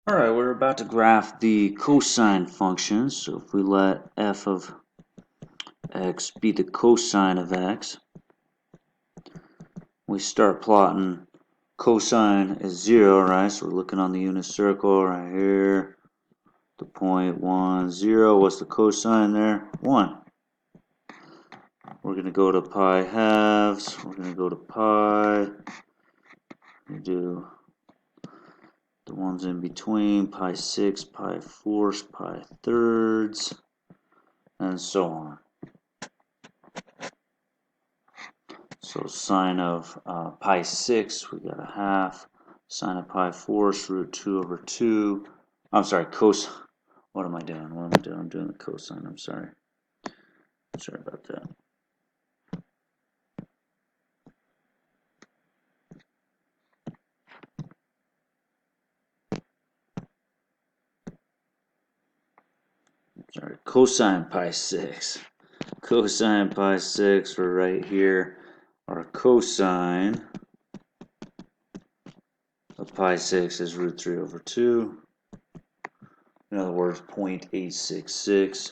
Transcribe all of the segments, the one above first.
Alright, we're about to graph the cosine function. So if we let f of x be the cosine of x, we start plotting cosine is 0, right? So we're looking on the unit circle right here. The point 1, 0. What's the cosine there? 1. We're going to go to pi halves. We're going to go to pi. We do the ones in between, pi 6, pi 4, pi thirds, and so on. So sine of pi 6, we got a half. Sine of pi 4 is root 2 over 2. I'm sorry, what am I doing? What am I doing? I'm doing the cosine. I'm sorry. Sorry about that. Sorry, cosine pi 6. Cosine pi 6, we're right here. Our cosine of pi 6 is root 3 over 2. In other words, 0.866.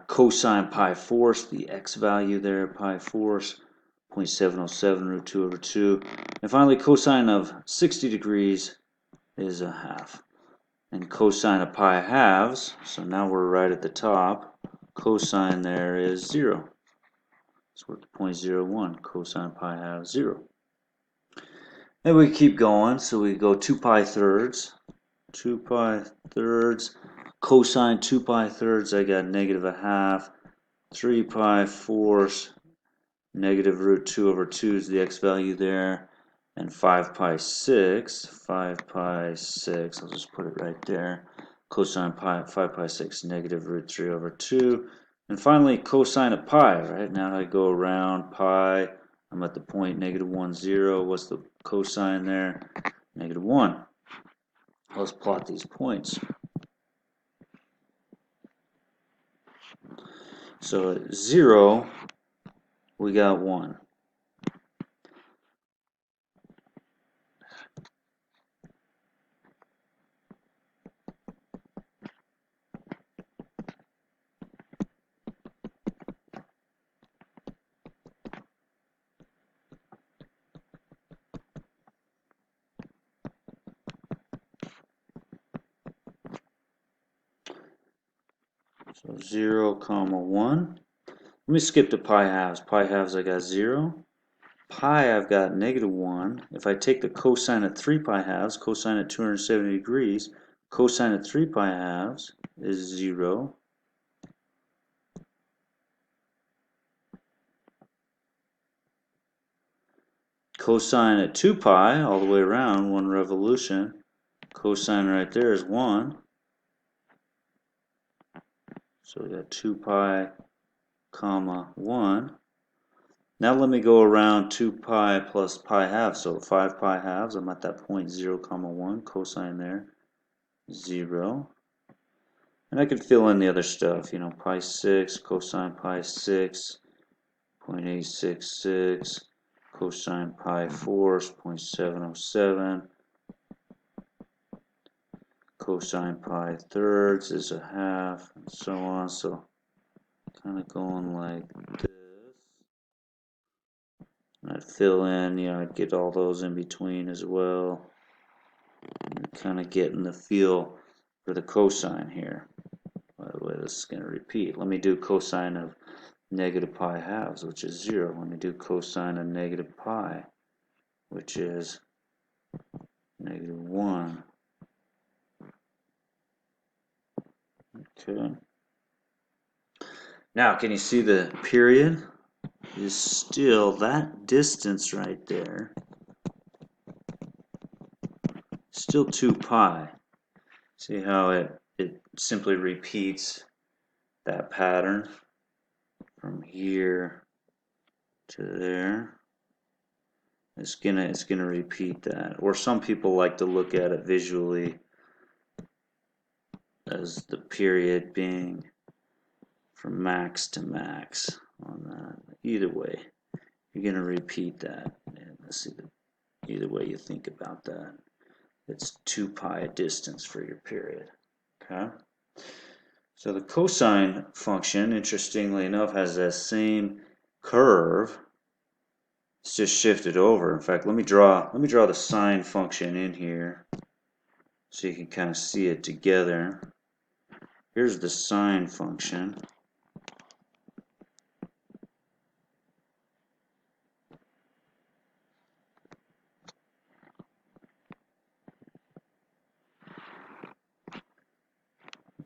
Cosine pi 4, the x value there, pi 4, 0.707 root 2 over 2. And finally, cosine of 60 degrees is a half. And cosine of pi halves, so now we're right at the top, cosine there is 0. So we're at 0.01, cosine of pi halves, 0. And we keep going, so we go 2 pi thirds. 2 pi thirds, cosine 2 pi thirds, I got negative a half. 3 pi fourths, negative root 2 over 2 is the x value there. And 5 pi 6, 5 pi 6, I'll just put it right there. Cosine pi, 5 pi 6, negative root 3 over 2. And finally, cosine of pi, right? Now I go around pi, I'm at the point negative 1, 0. What's the cosine there? Negative 1. Let's plot these points. So at 0, we got 1. So 0, comma 1. Let me skip to pi halves. Pi halves, I got 0. Pi, I've got negative 1. If I take the cosine of 3 pi halves, cosine at 270 degrees, cosine of 3 pi halves is 0. Cosine at 2 pi, all the way around, 1 revolution, cosine right there is 1. So we got 2 pi, comma 1. Now let me go around 2 pi plus pi halves, so 5 pi halves, I'm at that point 0, comma 1, cosine there, 0. And I could fill in the other stuff, pi 6, cosine pi 6, 0.866, cosine pi 4, 0.707, cosine pi thirds is a half, and so on, so kind of going like this. I'd fill in, I'd get all those in between as well. You're kind of getting the feel for the cosine here. By the way, this is going to repeat. Let me do cosine of negative pi halves, which is 0. Let me do cosine of negative pi, which is negative 1. Okay. Now, can you see the period is still that distance right there? Still 2 pi. See how it simply repeats that pattern from here to there. It's gonna repeat that. Or some people like to look at it visually as the period being from max to max on that. Either way, you're gonna repeat that. And let's see, either way you think about that it's 2 pi distance for your period. Okay? So the cosine function, interestingly enough, has that same curve. It's just shifted over. In fact, let me draw the sine function in here so you can kind of see it together. Here's the sine function.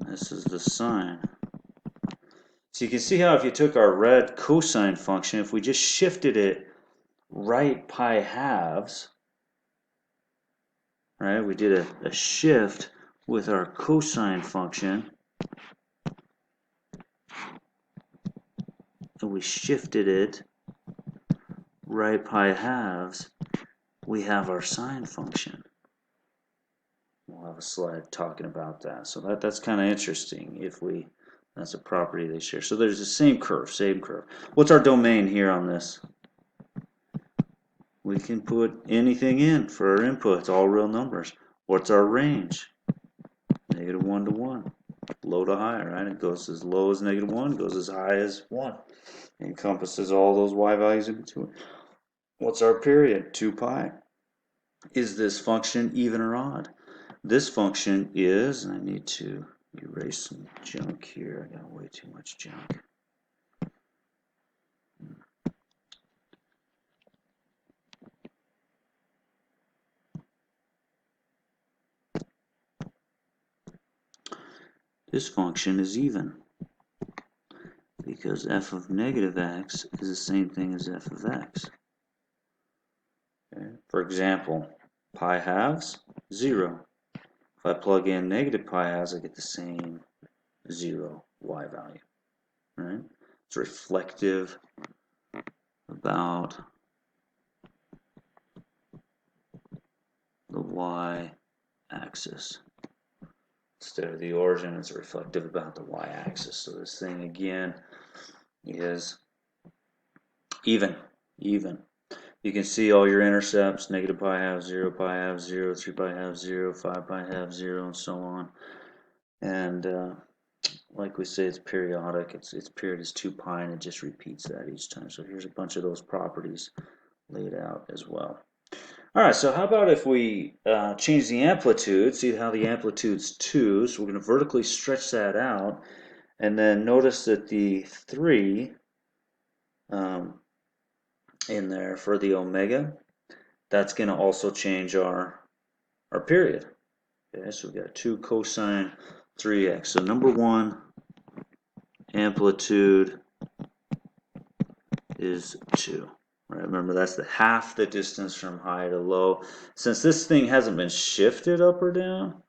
This is the sine. So you can see how if you took our red cosine function, if we just shifted it right pi halves, right? We did a shift with our cosine function, and we shifted it right pi halves, we have our sine function. We'll have a slide talking about that. So that's kind of interesting. That's a property they share. So there's the same curve, same curve. What's our domain here on this? We can put anything in for our input. It's all real numbers. What's our range? -1 to 1. Low to high, right? It goes as low as -1, goes as high as 1. It encompasses all those y values in between. What's our period? 2 pi. Is this function even or odd? This function is, and I need to erase some junk here. I got way too much junk. This function is even because f of negative x is the same thing as f of x. Okay. For example, pi halves, 0. If I plug in negative pi halves, I get the same 0 y value. Right? It's reflective about the y-axis. Instead of the origin, it's reflective about the y-axis. So this thing again is even. You can see all your intercepts, negative pi halves, 0 pi halves, 0, 3 pi halves, 0, 5 pi halves, 0, and so on. And like we say, it's periodic. Its period is 2 pi, and it just repeats that each time. So here's a bunch of those properties laid out as well. All right, so how about if we change the amplitude, see how the amplitude's 2, so we're going to vertically stretch that out, and then notice that the 3 in there for the omega, that's going to also change our period. Okay, so we got 2 cosine 3x. So number 1, amplitude is 2. Right, remember that's the half the distance from high to low. Since this thing hasn't been shifted up or down,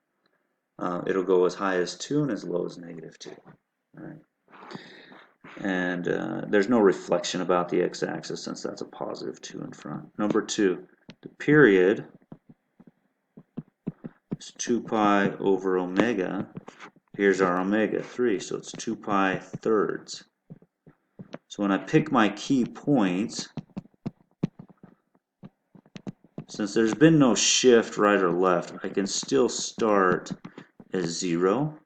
it'll go as high as 2 and as low as -2. Right? And there's no reflection about the x-axis since that's a positive 2 in front. Number 2, the period is 2 pi over omega. Here's our omega, 3, so it's 2 pi thirds. So when I pick my key points, since there's been no shift right or left, I can still start as 0,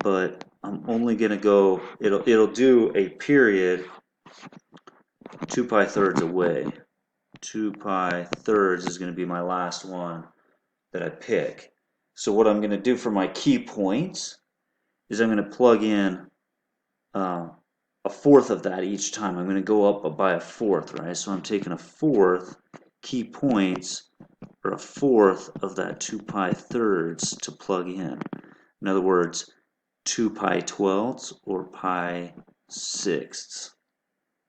but I'm only going to go, it'll do a period 2 pi thirds away. 2 pi thirds is going to be my last one that I pick. So what I'm going to do for my key points is I'm going to plug in a fourth of that each time. I'm going to go up by a fourth, right? So I'm taking a fourth key points, or a fourth of that 2 pi thirds to plug in. In other words, 2 pi twelfths or pi sixths.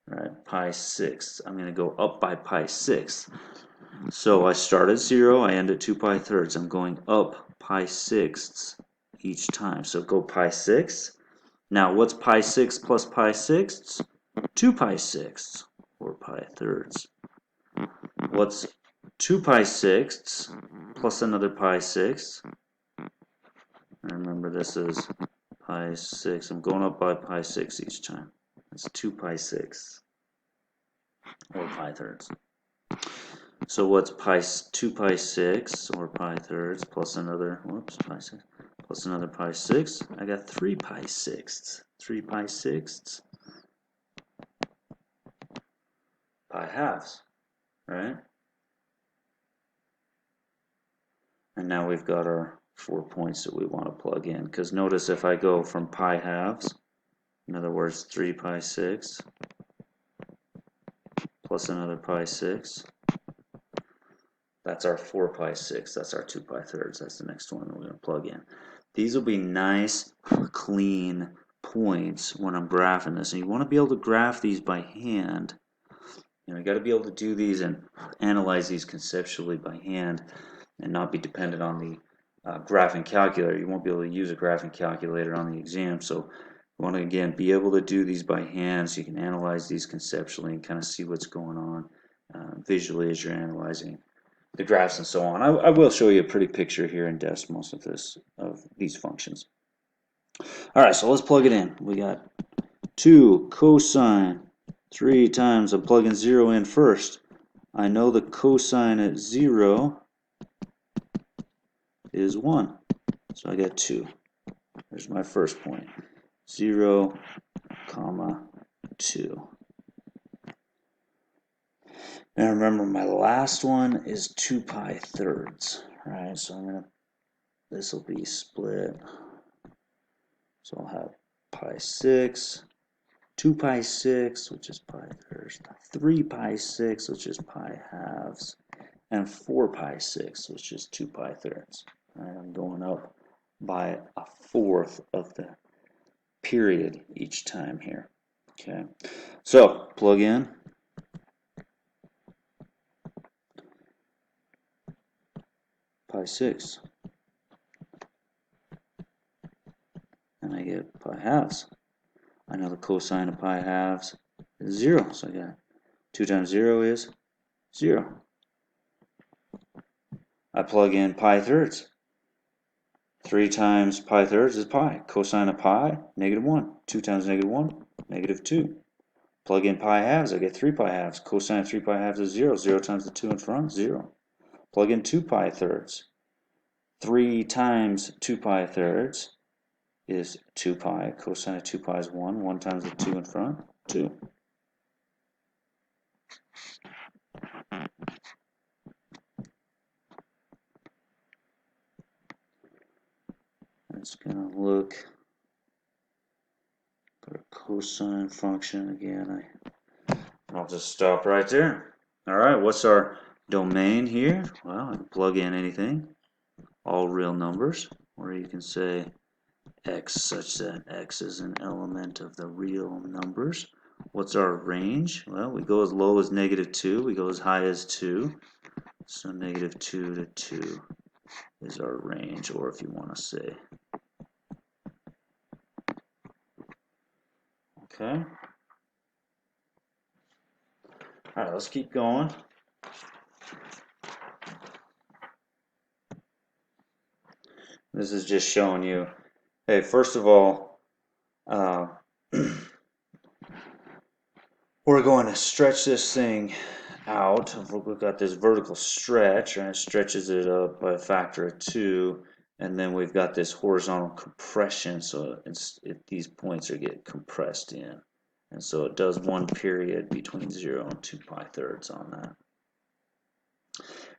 Right, pi sixths. I'm going to go up by pi sixths. So I start at 0, I end at 2 pi thirds. I'm going up pi sixths each time. So go pi sixths. Now what's pi sixths plus pi sixths? 2 pi sixths or pi thirds. What's 2 pi sixths plus another pi sixths? Remember this is pi 6. I'm going up by pi 6 each time. That's 2 pi 6 or pi thirds. So what's 2 pi 6 or pi thirds plus another, whoops, pi 6 plus another pi 6? I got 3 pi sixths. 3 pi sixths, pi halves, right? And now we've got our 4 points that we want to plug in. Because notice if I go from pi halves, in other words, 3 pi 6 plus another pi 6, that's our 4 pi 6. That's our 2 pi thirds. That's the next one that we're going to plug in. These will be nice, clean points when I'm graphing this. And you want to be able to graph these by hand. You got to be able to do these and analyze these conceptually by hand and not be dependent on the graphing calculator. You won't be able to use a graphing calculator on the exam. So you want to, again, be able to do these by hand so you can analyze these conceptually and kind of see what's going on visually as you're analyzing the graphs and so on. I will show you a pretty picture here in decimals of these functions. All right, so let's plug it in. We got 2 cosine 3 times, I'm plugging 0 in first. I know the cosine at 0 is 1. So I got 2. There's my first point. 0, comma, 2. Now remember, my last one is 2 pi thirds. Right? So this will be split. So I'll have pi 6, 2 pi 6, which is pi thirds, 3 pi 6, which is pi halves, and 4 pi 6, which is 2 pi thirds. Right, I'm going up by a fourth of the period each time here. Okay, so plug in. Pi 6. And I get pi halves. I know the cosine of pi halves is 0, so I got 2 times 0 is 0. I plug in pi thirds. 3 times pi thirds is pi. Cosine of pi, -1. 2 times -1, -2. Plug in pi halves, I get 3 pi halves. Cosine of 3 pi halves is 0. 0 times the 2 in front, 0. Plug in 2 pi thirds. 3 times 2 pi thirds is 2 pi. Cosine of 2 pi is 1. 1 times the 2 in front, 2. It's going to look for a cosine function again. I'll just stop right there. All right, what's our domain here? Well, I can plug in anything, all real numbers, or you can say x such that x is an element of the real numbers. What's our range? Well, we go as low as -2, we go as high as 2. So -2 to 2 is our range, or if you want to say. Okay. All right, let's keep going. This is just showing you, hey, first of all, we're going to stretch this thing out. We've got this vertical stretch, and it stretches it up by a factor of 2, and then we've got this horizontal compression, so these points are get compressed in, and so it does one period between 0 and 2 pi thirds on that.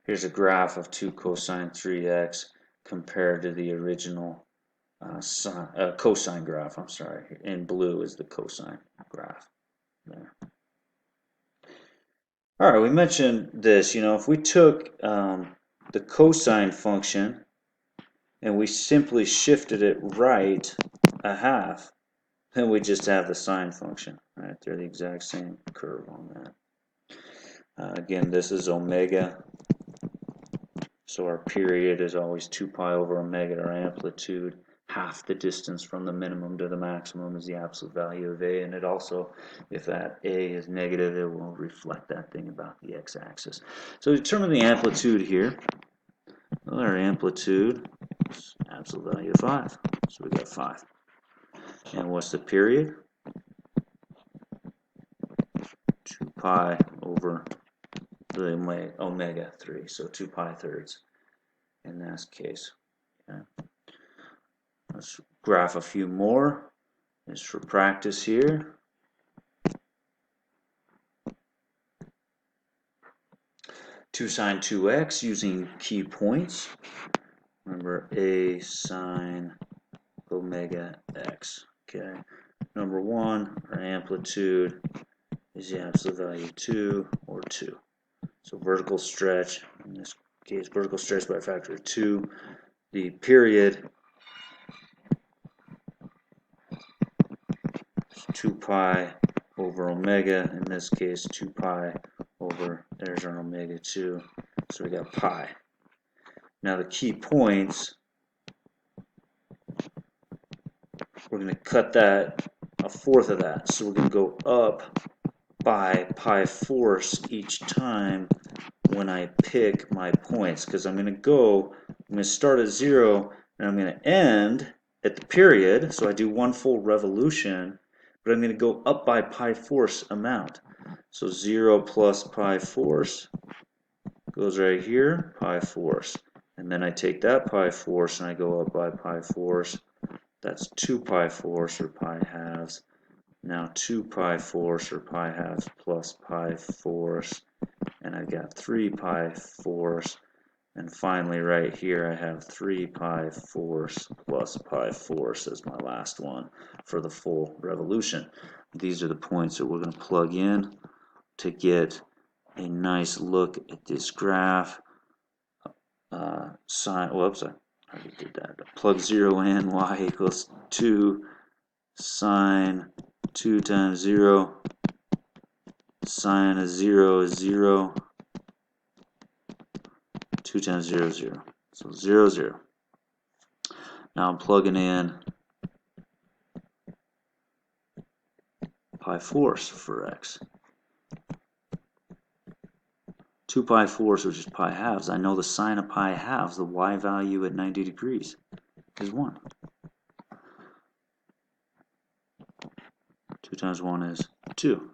Here's a graph of 2 cosine 3x compared to the original cosine graph. I'm sorry. In blue is the cosine graph there. All right, we mentioned this. If we took the cosine function and we simply shifted it right a half, then we just have the sine function. Right, they're the exact same curve on that. Again, this is omega. So our period is always 2 pi over omega. Our amplitude, half the distance from the minimum to the maximum, is the absolute value of A. And it also, if that A is negative, it will reflect that thing about the x-axis. So to determine the amplitude here, well, our amplitude is absolute value of 5. So we got 5. And what's the period? 2 pi over the omega 3, so 2 pi thirds in this case. Okay. Let's graph a few more. Just for practice here. Two sine 2x using key points. Remember a sine omega x. Okay. Number 1, our amplitude is the absolute value 2 or 2. So vertical stretch, in this case vertical stretch by a factor of 2. The period is 2 pi over omega, in this case 2 pi over, there's our omega 2, so we got pi. Now the key points, we're going to cut that a fourth of that, so we're going to go up by pi fourths each time when I pick my points, because I'm going to start at 0 and I'm going to end at the period, so I do one full revolution, but I'm going to go up by pi fourths amount. So 0 plus pi fourths goes right here, pi fourths. And then I take that pi fourths and I go up by pi fourths. That's 2 pi fourths or pi halves. Now 2 pi fourths or pi halves plus pi fourths. And I've got 3 pi fourths. And finally right here I have 3 pi fourths plus pi fourths as my last one for the full revolution. These are the points that we're going to plug in to get a nice look at this graph. Whoops, I already did that. Plug 0 in, y equals 2 sine 2 times 0. Sine of 0 is 0. 2 times 0 is 0. So 0, 0. Now I'm plugging in pi fourths for x. 2 pi fourths, which is pi halves. I know the sine of pi halves, the y value at 90 degrees, is 1. 2 times 1 is 2.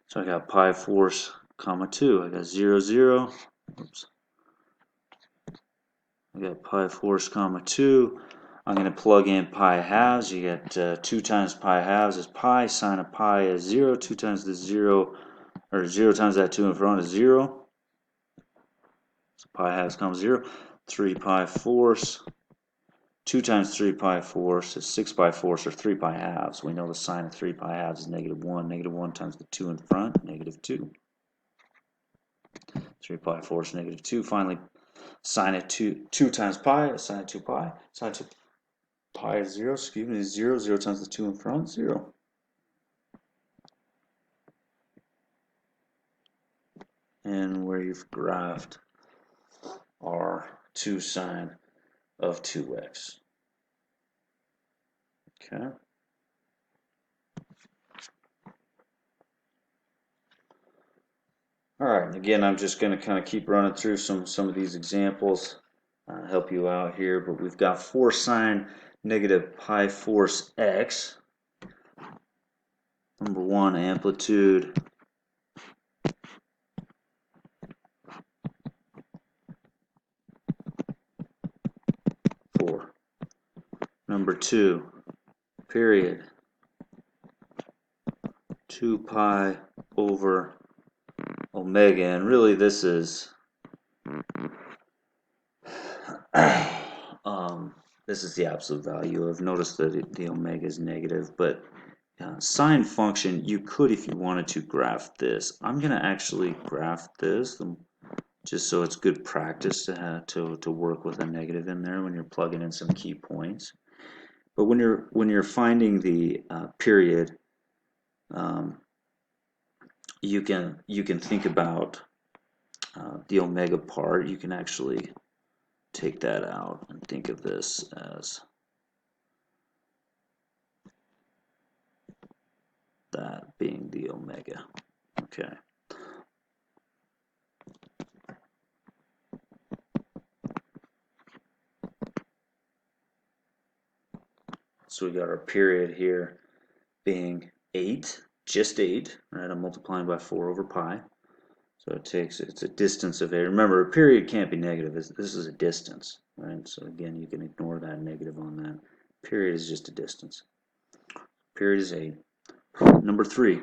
So I got pi fourths, comma 2. I got 0, 0. Oops. I got pi fourths, comma 2. I'm going to plug in pi halves. You get 2 times pi halves is pi. Sine of pi is 0. 2 times the 0, or 0 times that 2 in front is 0. So pi halves, comma 0. 3 pi fourths. 2 times 3 pi fourths is 6 pi fourths, or 3 pi halves. We know the sine of 3 pi halves is negative 1. Negative 1 times the 2 in front, negative 2. 3 pi fourths, negative 2. Finally, sine of 2 times pi is sine of 2 pi. Sine of 2 pi is 0, excuse me, is 0. 0 times the 2 in front, 0. And we've graphed our 2 sine of 2x. Okay. All right, again, I'm just going to kind of keep running through some of these examples, help you out here. But we've got 4 sine negative pi fourths x. Number 1, amplitude. Number 2, period. 2 pi over omega, and really this is this is the absolute value. I've noticed that the omega is negative, but sine function, you could, if you wanted to, graph this. I'm going to actually graph this just so it's good practice to work with a negative in there when you're plugging in some key points. But when you're finding the period, you can think about the omega part. You can actually take that out and think of this as that being the omega. Okay. So we got our period here being 8, just 8, right? I'm multiplying by 4 over pi. So it's a distance of 8. Remember, a period can't be negative. This is a distance, right? So again, you can ignore that negative on that. Period is just a distance. Period is 8. Number 3,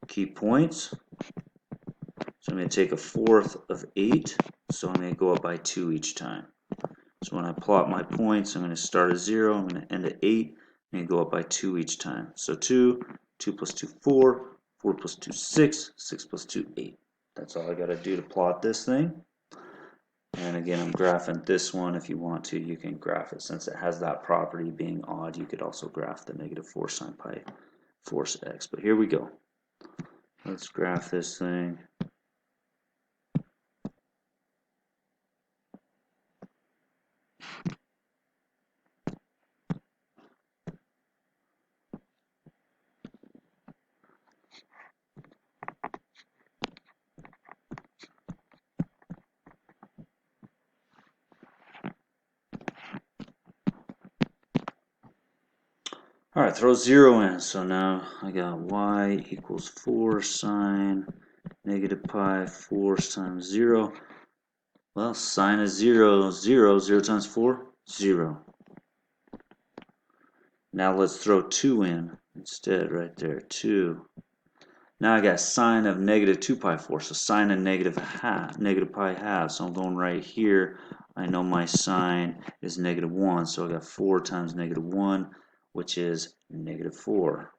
key points. So I'm going to take 1/4 of 8, so I'm going to go up by 2 each time. So when I plot my points, I'm going to start at 0, I'm going to end at 8, I'm going to go up by 2 each time. So 2, 2 plus 2, 4, 4 plus 2, 6, 6 plus 2, 8. That's all I got to do to plot this thing. And again, I'm graphing this one. If you want to, you can graph it. Since it has that property being odd, you could also graph the -4 sine pi force x. But here we go. Let's graph this thing. Alright, throw 0 in. So now I got y equals 4 sine -pi force times 0. Well, sine of 0, 0. 0 times 4, 0. Now let's throw 2 in instead right there. 2. Now I got sine of -2 pi 4. So sine of -pi half. So I'm going right here. I know my sine is -1. So I got 4 times -1, which is -4.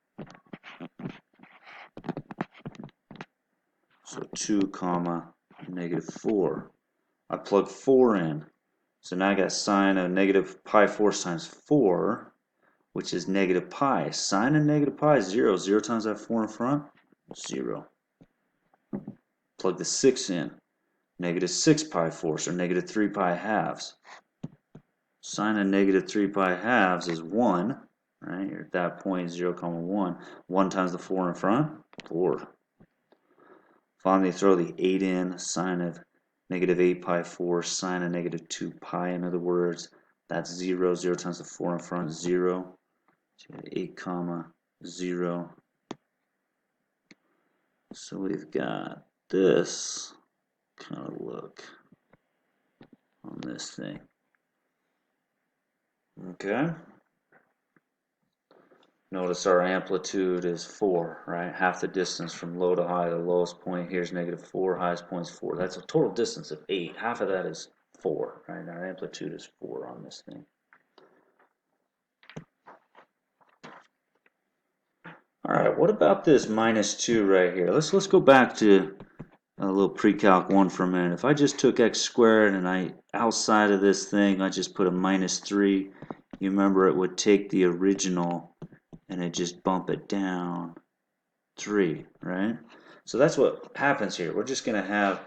So 2 comma -4. I plug 4 in. So now I got sine of -pi force times 4, which is -pi. Sine of -pi is 0. 0 times that 4 in front, 0. Plug the 6 in. -6 pi force, or -3 pi halves. Sine of -3 pi halves is 1. Right? You're at that point, 0, 1. 1 times the 4 in front, 4. Finally, throw the 8 in. Sine of -8 pi force, sine of -2 pi. In other words, that's 0. 0 times the 4 in front, 0. So 8 comma 0. So we've got this kind of look on this thing. Okay. Notice our amplitude is 4, right? Half the distance from low to high. The lowest point here is -4, highest point is 4. That's a total distance of 8. Half of that is 4, right? Our amplitude is 4 on this thing. All right, what about this -2 right here? Let's go back to a little pre-calc 1 for a minute. If I just took x squared and outside of this thing, I just put a -3, you remember it would take the original and it just bump it down 3, right? So that's what happens here. We're just going to have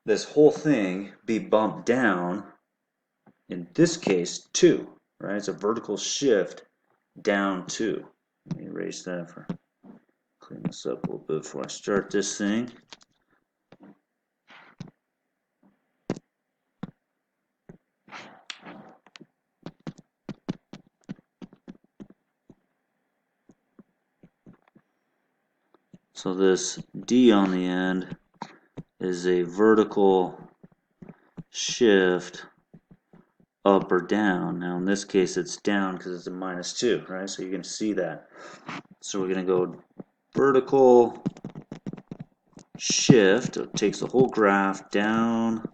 this whole thing be bumped down, in this case, 2, right? It's a vertical shift down 2. Let me erase that for clean this up a little bit before I start this thing. So this D on the end is a vertical shift up or down. Now in this case it's down because it's a -2, right? So you're going to see that. So we're going to go vertical shift. It takes the whole graph down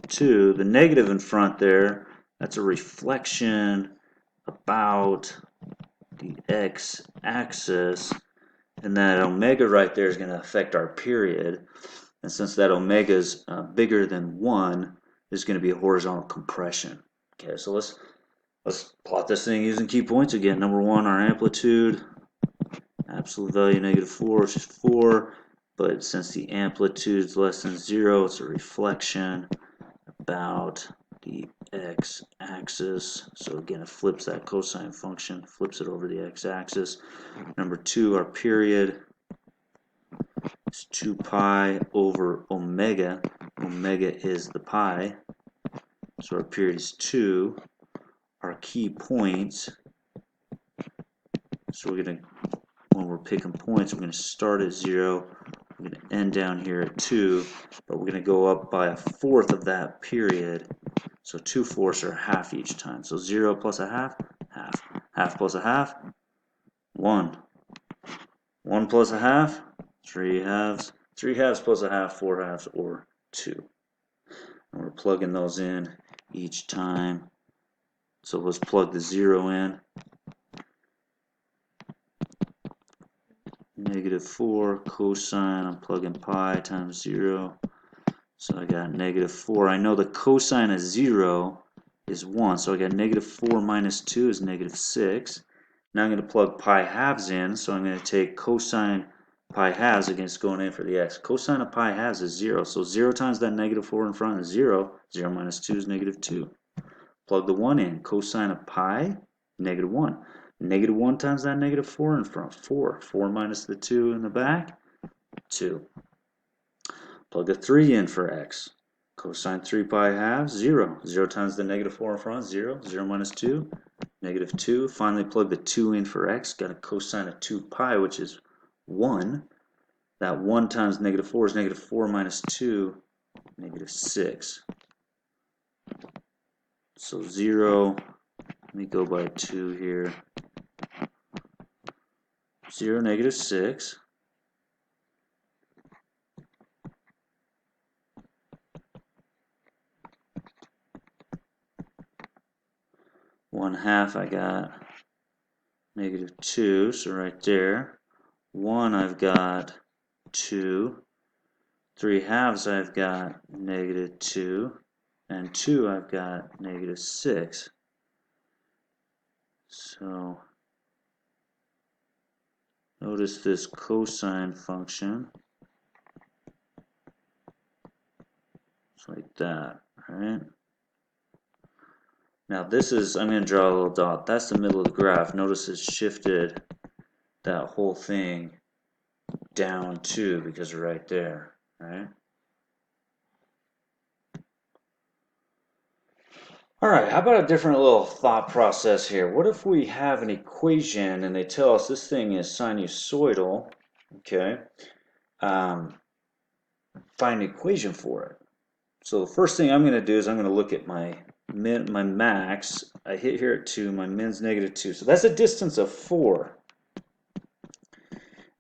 to the negative in front there. That's a reflection about the x-axis. And that omega right there is going to affect our period. And since that omega is bigger than 1, there's going to be a horizontal compression. Okay, so let's plot this thing using key points again. Number 1, our amplitude, absolute value -4, which is 4. But since the amplitude is less than 0, it's a reflection about the x-axis. So again, it flips that cosine function, flips it over the x-axis. Number 2, our period is 2 pi over omega. Omega is the pi. So our period is 2. Our key points So we're going to, when we're picking points, we're going to start at 0. We're going to end down here at 2, but we're going to go up by 1/4 of that period. So 2/4 are half each time. So 0 plus a half, half. Half plus a half, 1. 1 plus a half, 3 halves. 3 halves plus a half, 4 halves, or 2. And we're plugging those in each time. So let's plug the 0 in. -4 cosine, I'm plugging pi times 0. So I got -4. I know the cosine of 0 is 1. So I got -4 minus 2 is -6. Now I'm going to plug pi halves in. So I'm going to take cosine pi halves against going in for the x. Cosine of pi halves is 0. So 0 times that -4 in front is 0. 0 minus 2 is -2. Plug the 1 in. Cosine of pi, -1. -1 times that -4 in front, 4. 4 minus the 2 in the back, 2. Plug a 3 in for x. Cosine 3 pi halves, 0. 0 times the -4 in front, 0. 0 minus 2, -2. Finally plug the 2 in for x. Got a cosine of 2 pi, which is 1. That 1 times -4 is -4 minus 2, -6. So 0, let me go by 2 here. 0, -6. 1/2 I got -2, so right there. 1 I've got 2. 3 halves I've got -2. And 2 I've got -6. So notice this cosine function. It's like that, right? Now this is, I'm going to draw a little dot. That's the middle of the graph. Notice it's shifted that whole thing down 2 because we're right there, right? Alright, how about a different little thought process here? What if we have an equation and they tell us this thing is sinusoidal, okay? Find an equation for it. So the first thing I'm going to do is I'm going to look at my max. I hit here at 2, my min's -2. So that's a distance of 4.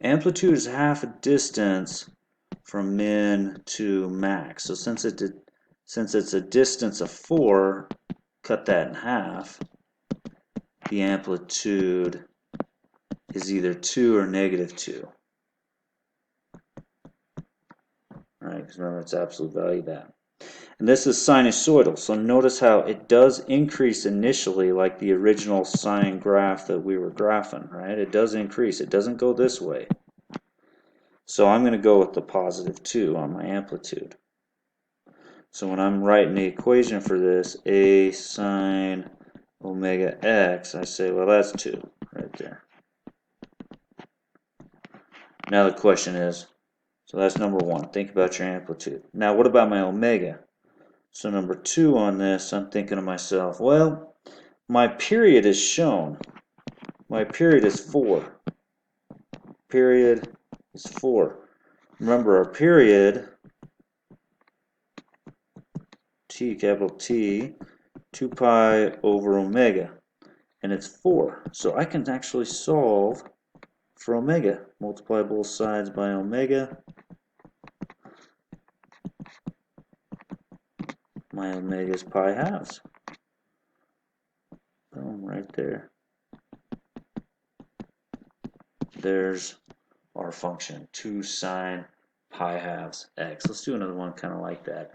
Amplitude is half a distance from min to max. So since it's a distance of 4, cut that in half. The amplitude is either 2 or -2. Right? Because remember, it's absolute value of that. And this is sinusoidal, so notice how it does increase initially, like the original sine graph that we were graphing, right? It does increase. It doesn't go this way. So I'm going to go with the +2 on my amplitude. So when I'm writing the equation for this, a sine omega x, I say, well, that's 2 right there. Now the question is, so that's number 1. Think about your amplitude. Now what about my omega? So number 2 on this, I'm thinking to myself, well, my period is shown. My period is 4. Period is 4. Remember our period, t, capital T, 2 pi over omega. And it's 4. So I can actually solve for omega. Multiply both sides by omega. My omega is pi halves. Boom, right there. There's our function, 2 sine pi halves x. Let's do another one kind of like that.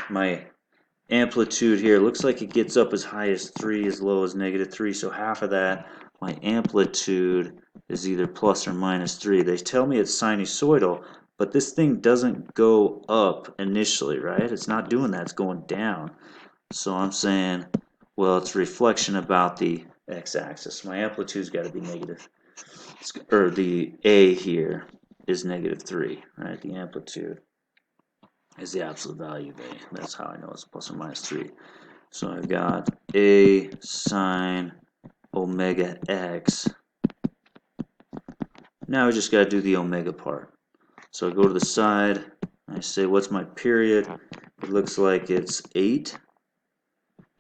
My amplitude here looks like it gets up as high as 3, as low as -3. So half of that, my amplitude is either plus or -3. They tell me it's sinusoidal, but this thing doesn't go up initially, right? It's not doing that. It's going down. So I'm saying, well, it's reflection about the x-axis. My amplitude's got to be negative. Or the a here is -3, right? The amplitude is the absolute value of a. That's how I know it's plus or -3. So I've got a sine omega x Now we just got to do the omega part. So I go to the side, I say, what's my period? It looks like it's 8,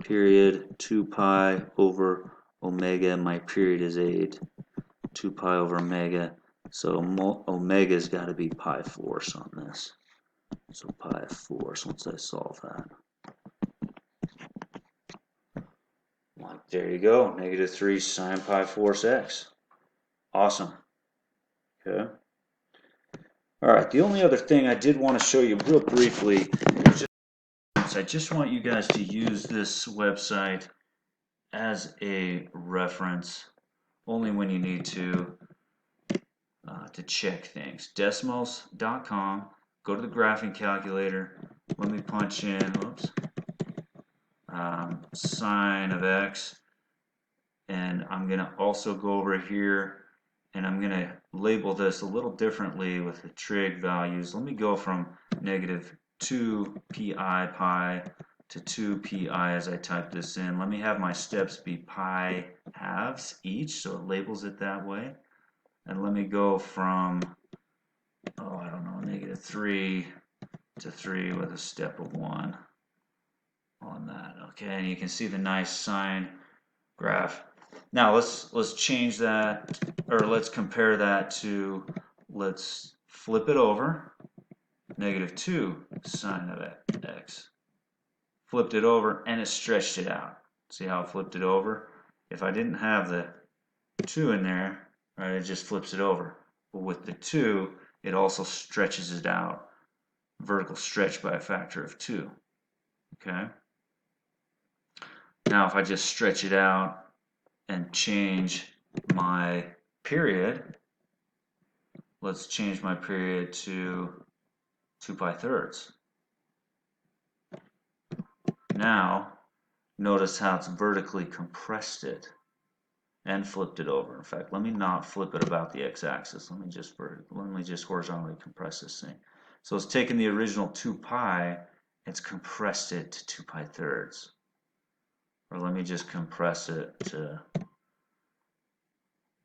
period, 2 pi over omega. My period is 8, 2 pi over omega. So omega's got to be pi force on this. So pi force once I solve that. Like, there you go, -3 sine pi force x. Awesome. Okay. All right, the only other thing I did want to show you real briefly is I just want you guys to use this website as a reference only when you need to check things. Decimals.com, go to the graphing calculator, let me punch in, whoops, sine of x, and I'm going to also go over here and I'm going to label this a little differently with the trig values. Let me go from -2 pi pi to 2 pi as I type this in. Let me have my steps be pi halves each, so it labels it that way. And let me go from, oh, I don't know, -3 to 3 with a step of 1 on that. Okay, and you can see the nice sine graph. Now let's change that, or let's compare that to, let's flip it over, -2 sine of x. Flipped it over and it stretched it out. See how it flipped it over? If I didn't have the 2 in there, right, it just flips it over. But with the 2, it also stretches it out, vertical stretch by a factor of 2. Okay. Now if I just stretch it out and change my period, let's change my period to 2 pi thirds. Now notice how it's vertically compressed it and flipped it over. In fact, let me not flip it about the x-axis. Let me just horizontally compress this thing. So it's taken the original 2 pi, it's compressed it to 2 pi thirds. Or let me just compress it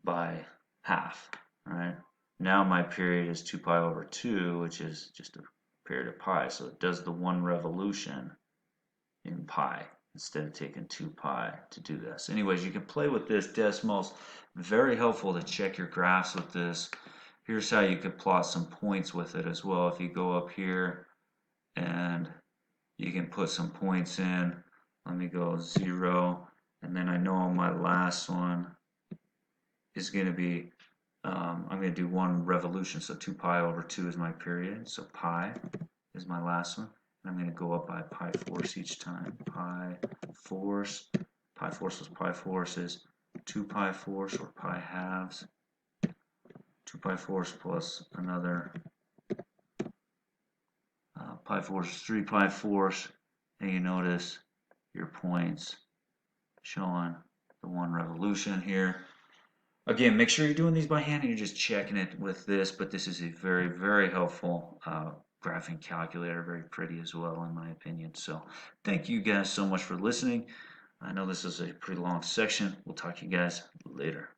by half. Right? Now my period is 2 pi over 2, which is just a period of pi. So it does the 1 revolution in pi instead of taking 2 pi to do this. Anyways, you can play with this decimals. Very helpful to check your graphs with this. Here's how you could plot some points with it as well. If you go up here and you can put some points in. Let me go 0, and then I know my last one is going to be, I'm going to do 1 revolution, so 2 pi over 2 is my period, so pi is my last one. And I'm going to go up by pi force each time. Pi force was pi force is 2 pi force, or pi halves. 2 pi force plus another pi force, 3 pi force, and you notice your points showing the 1 revolution here. Again, make sure you're doing these by hand and you're just checking it with this, but this is a very, very helpful graphing calculator, very pretty as well in my opinion. So thank you guys so much for listening. I know this is a pretty long section. We'll talk to you guys later.